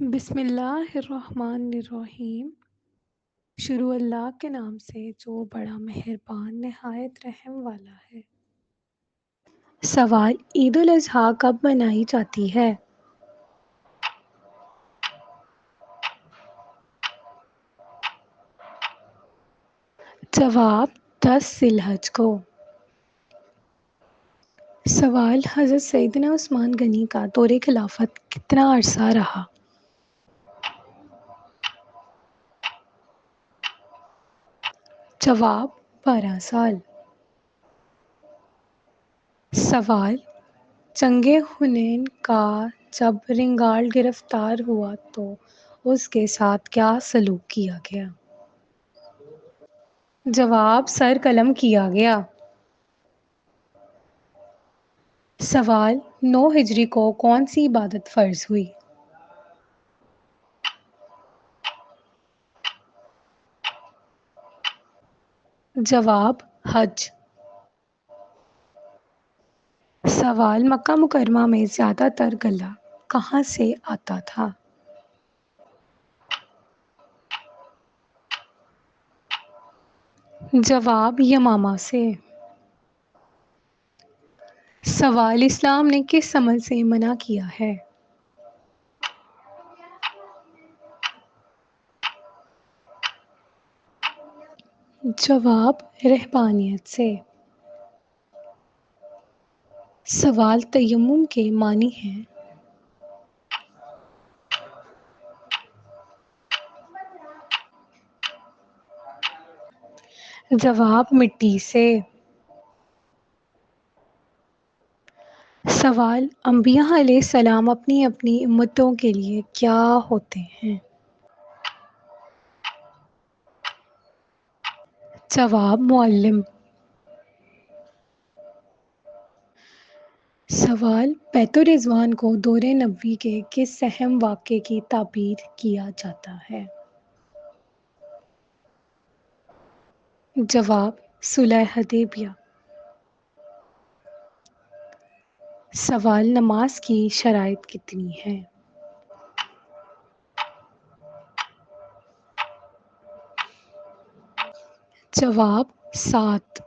بسم اللہ الرحمن الرحیم۔ شروع اللہ کے نام سے جو بڑا مہربان نہایت رحم والا ہے۔ سوال: عید الاضحیٰ کب منائی جاتی ہے؟ جواب: 10 ذی الحج کو۔ سوال: حضرت سیدنا عثمان غنی کا دور خلافت کتنا عرصہ رہا؟ جواب: 12 سال۔ سوال: جنگ حنین کا جب رنگال گرفتار ہوا تو اس کے ساتھ کیا سلوک کیا گیا؟ جواب: سر قلم کیا گیا۔ سوال: 9 ہجری کو کون سی عبادت فرض ہوئی؟ جواب: حج۔ سوال: مکہ مکرمہ میں زیادہ تر غلہ کہاں سے آتا تھا؟ جواب: یمامہ سے۔ سوال: اسلام نے کس عمل سے منع کیا ہے؟ جواب: رہبانیت سے۔ سوال: تیمم کے معنی ہیں؟ جواب: مٹی سے۔ سوال: انبیاء علیہ السلام اپنی اپنی امتوں کے لیے کیا ہوتے ہیں؟ جواب: معلم۔ سوال: بیت الرضوان کو دور نبوی کے کس اہم واقعے کی تعبیر کیا جاتا ہے؟ جواب: صلح حدیبیہ۔ سوال: نماز کی شرائط کتنی ہیں؟ جواب: 7۔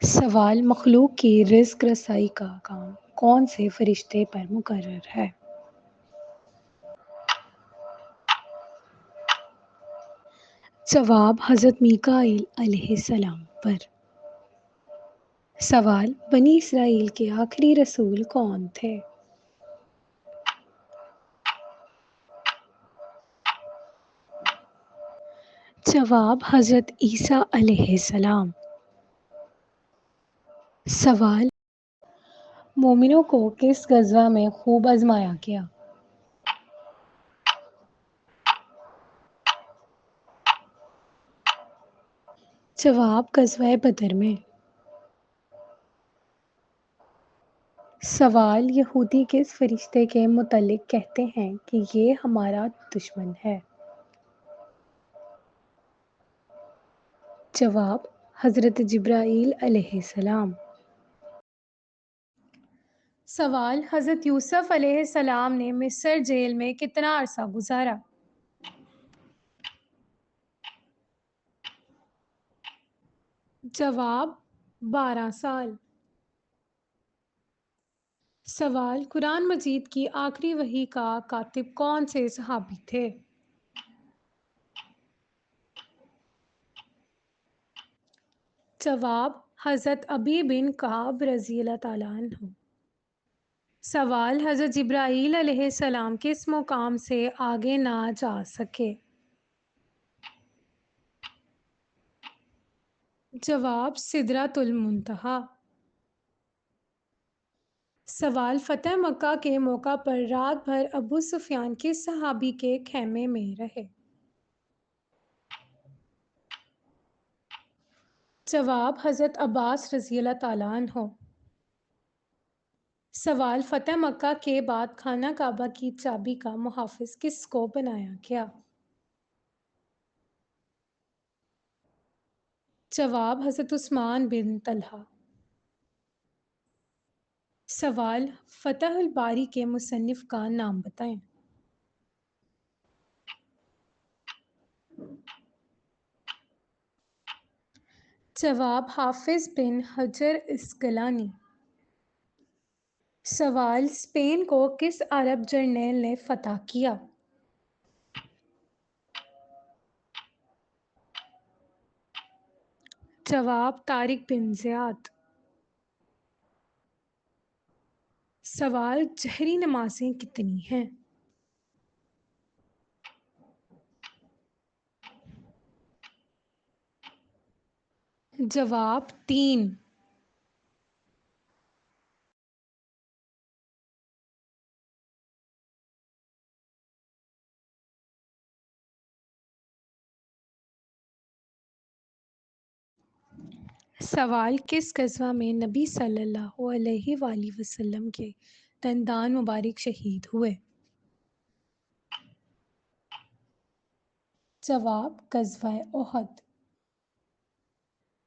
سوال: مخلوق کی رزق رسائی کا کام کون سے فرشتے پر مقرر ہے؟ جواب: حضرت میکائیل علیہ السلام پر۔ سوال: بنی اسرائیل کے آخری رسول کون تھے؟ جواب: حضرت عیسیٰ علیہ السلام۔ سوال: مومنوں کو کس غزوہ میں خوب آزمایا گیا؟ جواب: غزوہ بدر میں۔ سوال: یہودی کس فرشتے کے متعلق کہتے ہیں کہ یہ ہمارا دشمن ہے؟ جواب: حضرت جبرائیل علیہ السلام۔ سوال: حضرت یوسف علیہ السلام نے مصر جیل میں کتنا عرصہ گزارا؟ جواب: 12 سال۔ سوال: قرآن مجید کی آخری وحی کا کاتب کون سے صحابی تھے؟ جواب: حضرت ابی بن کعب رضی اللہ تعالیٰ عنہ۔ سوال: حضرت جبرائیل علیہ السلام کس مقام سے آگے نہ جا سکے؟ جواب: سدرۃ المنتہیٰ۔ سوال: فتح مکہ کے موقع پر رات بھر ابو سفیان کس صحابی کے خیمے میں رہے؟ جواب: حضرت عباس رضی اللہ تعالیٰ عنہ۔ سوال: فتح مکہ کے بعد خانہ کعبہ کی چابی کا محافظ کس کو بنایا گیا؟ جواب: حضرت عثمان بن طلحہ۔ سوال فتح الباری کے مصنف کا نام بتائیں۔ جواب حافظ بن حجر اسقلانی۔ سوال اسپین کو کس عرب جرنیل نے فتح کیا؟ جواب طارق بن زیاد۔ سوال جہری نمازیں کتنی ہیں؟ جواب 3۔ سوال کس غزوہ میں نبی صلی اللہ علیہ وآلہ وسلم کے دندان مبارک شہید ہوئے؟ جواب غزوہ احد۔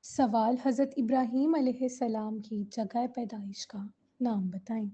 سوال حضرت ابراہیم علیہ السلام کی جگہ پیدائش کا نام بتائیں۔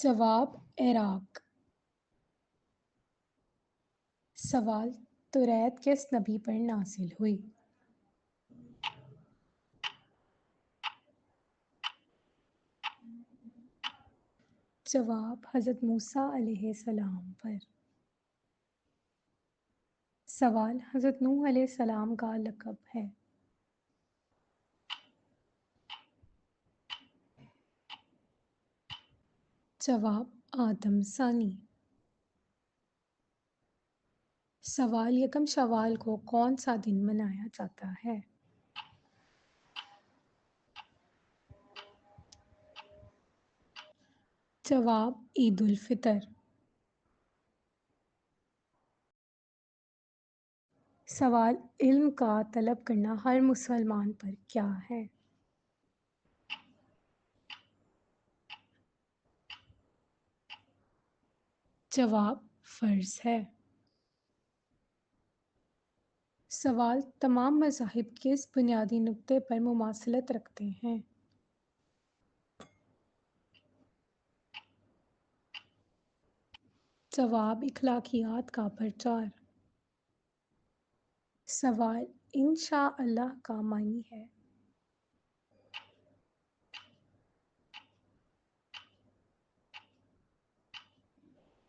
جواب عراق۔ سوال توریت کس نبی پر نازل ہوئی؟ جواب حضرت موسیٰ علیہ السلام پر۔ سوال حضرت نوح علیہ السلام کا لقب ہے؟ جواب آدم ثانی۔ سوال یکم شوال کو کون سا دن منایا جاتا ہے؟ جواب عید الفطر۔ سوال علم کا طلب کرنا ہر مسلمان پر کیا ہے؟ جواب فرض ہے۔ سوال تمام مذاہب کس بنیادی نکتے پر مماثلت رکھتے ہیں؟ جواب اخلاقیات کا پرچار۔ سوال انشاء اللہ کا معنی ہے؟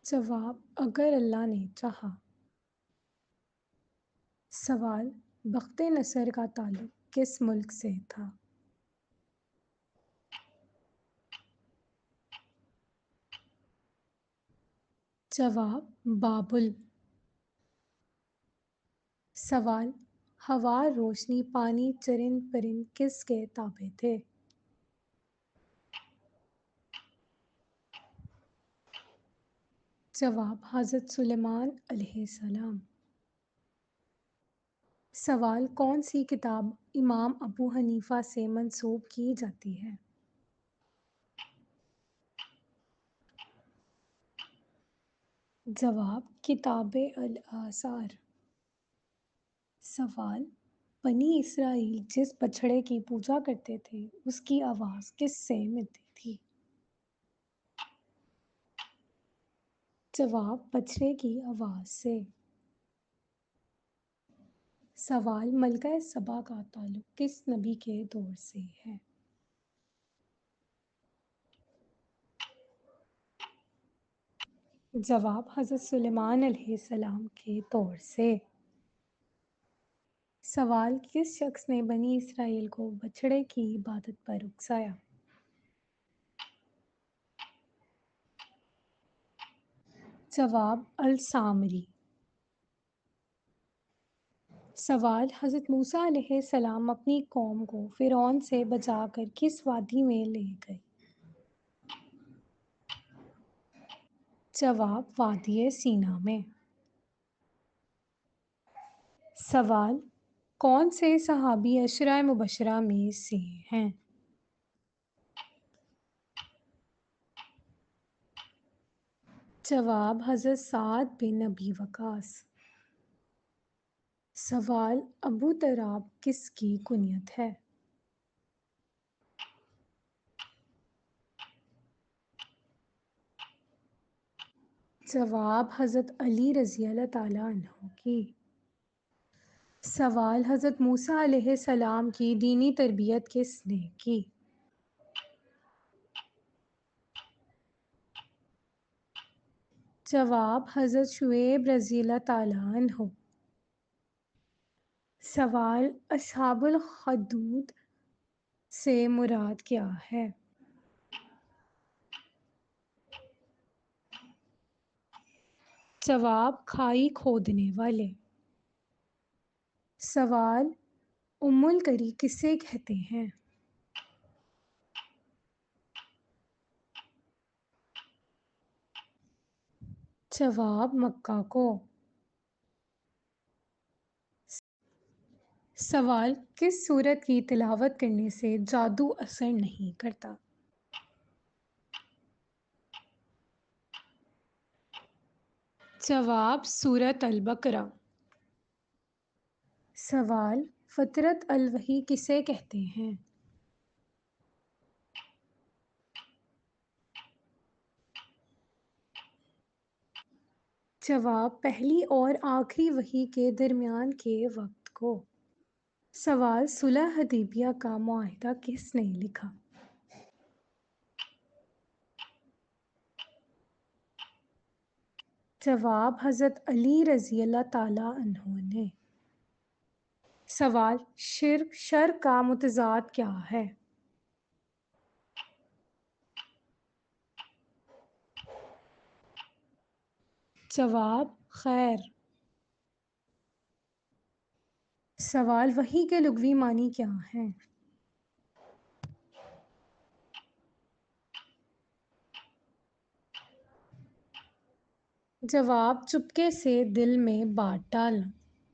جواب اگر اللہ نے چاہا۔ سوال بخت نصر کا تعلق کس ملک سے تھا؟ جواب بابل۔ سوال ہوا، روشنی، پانی، چرند پرند کس کے تابع تھے؟ جواب حضرت سلیمان علیہ السلام۔ سوال کون سی کتاب امام ابو حنیفہ سے منسوب کی جاتی ہے؟ جواب کتاب الآثار۔ سوال بنی اسرائیل جس بچھڑے کی پوجا کرتے تھے اس کی آواز کس سے ملتی تھی؟ جواب بچھڑے کی آواز سے۔ سوال ملکہ سبا کا تعلق کس نبی کے دور سے ہے؟ جواب حضرت سلیمان علیہ السلام کے دور سے۔ سوال کس شخص نے بنی اسرائیل کو بچھڑے کی عبادت پر اکسایا؟ جواب السامری۔ سوال حضرت موسیٰ علیہ السلام اپنی قوم کو فرعون سے بچا کر کس وادی میں لے گئے؟ جواب وادی سینا میں۔ سوال کون سے صحابی عشرہ مبشرہ میں سے ہیں؟ جواب حضرت سعد بن ابی وقاص۔ سوال: ابو تراب کس کی کنیت ہے؟ جواب: حضرت علی رضی اللہ تعالیٰ عنہ کی۔ سوال: حضرت موسیٰ علیہ السلام کی دینی تربیت کس نے کی؟ جواب: حضرت شعیب رضی اللہ تعالیٰ عنہ۔ سوال: اصحاب الخدود سے مراد کیا ہے؟ جواب: کھائی کھودنے والے۔ سوال: ام القری کسے کہتے ہیں؟ جواب: مکہ کو۔ سوال: کس سورت کی تلاوت کرنے سے جادو اثر نہیں کرتا؟ جواب: سورۃ البقرہ۔ سوال: فطرت الوحی کسے کہتے ہیں؟ جواب: پہلی اور آخری وحی کے درمیان کے وقت کو۔ سوال: صلح حدیبیہ کا معاہدہ کس نے لکھا؟ جواب: حضرت علی رضی اللہ تعالیٰ عنہ نے۔ سوال: شر کا متضاد کیا ہے؟ جواب: خیر۔ سوال: وحی کے لغوی معنی کیا ہیں؟ جواب: چپکے سے دل میں بات ڈالنا۔